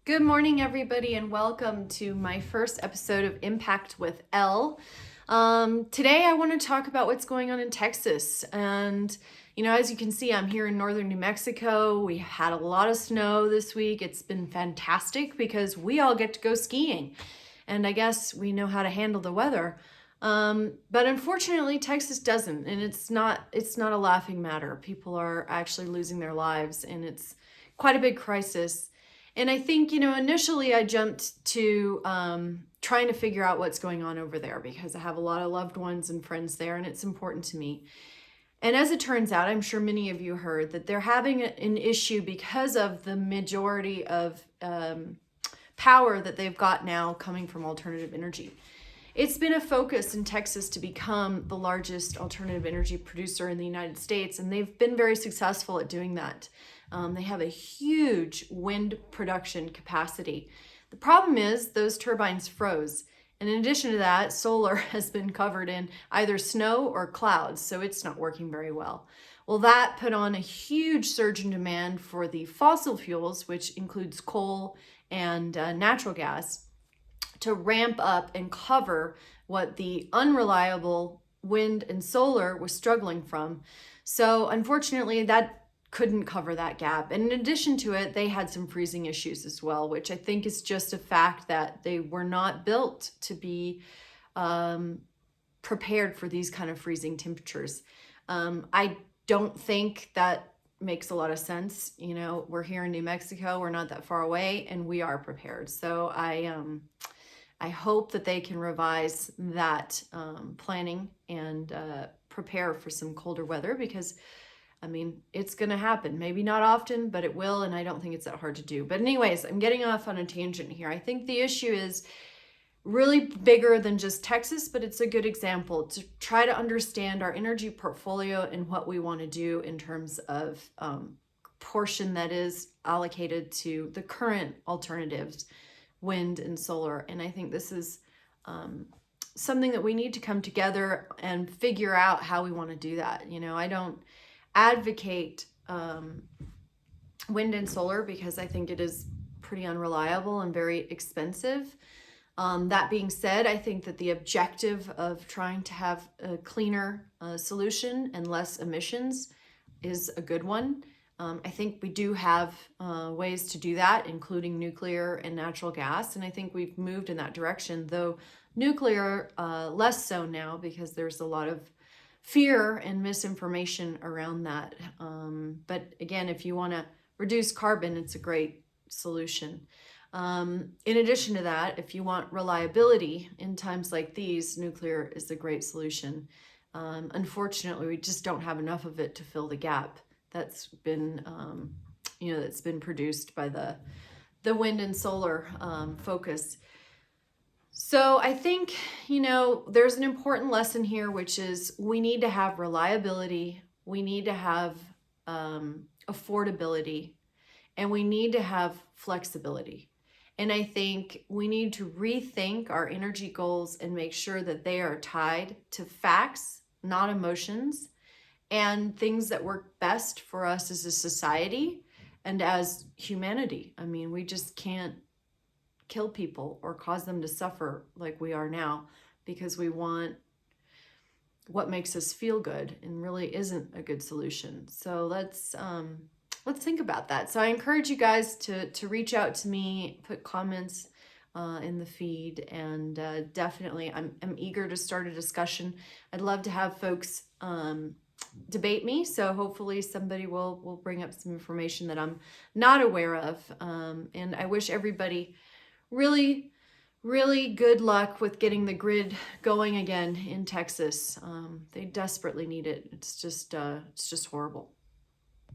Good morning, everybody, and welcome to my first episode of Impact with Elle. Today, I want to talk about what's going on in Texas. And, as you can see, I'm here in northern New Mexico. We had a lot of snow this week. It's been fantastic because we all get to go skiing. And I guess we know how to handle the weather. But unfortunately, Texas doesn't. And it's not a laughing matter. People are actually losing their lives, and it's quite a big crisis. And I think, initially I jumped to trying to figure out what's going on over there because I have a lot of loved ones and friends there, and it's important to me. And as it turns out, I'm sure many of you heard that they're having an issue because of the majority of power that they've got now coming from alternative energy. It's been a focus in Texas to become the largest alternative energy producer in the United States, and they've been very successful at doing that. They have a huge wind production capacity. The problem is those turbines froze. And in addition to that, solar has been covered in either snow or clouds, so it's not working very well. Well, that put on a huge surge in demand for the fossil fuels, which includes coal and natural gas, to ramp up and cover what the unreliable wind and solar was struggling from. So unfortunately, that couldn't cover that gap. And in addition to it, they had some freezing issues as well, which I think is just a fact that they were not built to be prepared for these kind of freezing temperatures. I don't think that makes a lot of sense. We're here in New Mexico, we're not that far away, and we are prepared. So I hope that they can revise that planning and prepare for some colder weather because it's going to happen. Maybe not often, but it will, and I don't think it's that hard to do. But anyways, I'm getting off on a tangent here. I think the issue is really bigger than just Texas, but it's a good example to try to understand our energy portfolio and what we want to do in terms of portion that is allocated to the current alternatives, wind and solar. And I think this is something that we need to come together and figure out how we want to do that. I don't advocate wind and solar because I think it is pretty unreliable and very expensive. That being said, I think that the objective of trying to have a cleaner solution and less emissions is a good one. I think we do have ways to do that, including nuclear and natural gas, and I think we've moved in that direction, though nuclear less so now because there's a lot of fear and misinformation around that. But again, if you want to reduce carbon, it's a great solution. In addition to that, if you want reliability in times like these, nuclear is a great solution. Unfortunately, we just don't have enough of it to fill the gap that's been, that's been produced by the wind and solar focus. So I think, there's an important lesson here, which is we need to have reliability, we need to have affordability, and we need to have flexibility. And I think we need to rethink our energy goals and make sure that they are tied to facts, not emotions, and things that work best for us as a society and as humanity. We just can't kill people or cause them to suffer like we are now because we want what makes us feel good and really isn't a good solution. So let's think about that. So I encourage you guys to reach out to me, put comments in the feed, and definitely I'm eager to start a discussion. I'd love to have folks debate me, so hopefully somebody will bring up some information that I'm not aware of, and I wish everybody really, really good luck with getting the grid going again in Texas. They desperately need it. It's just horrible.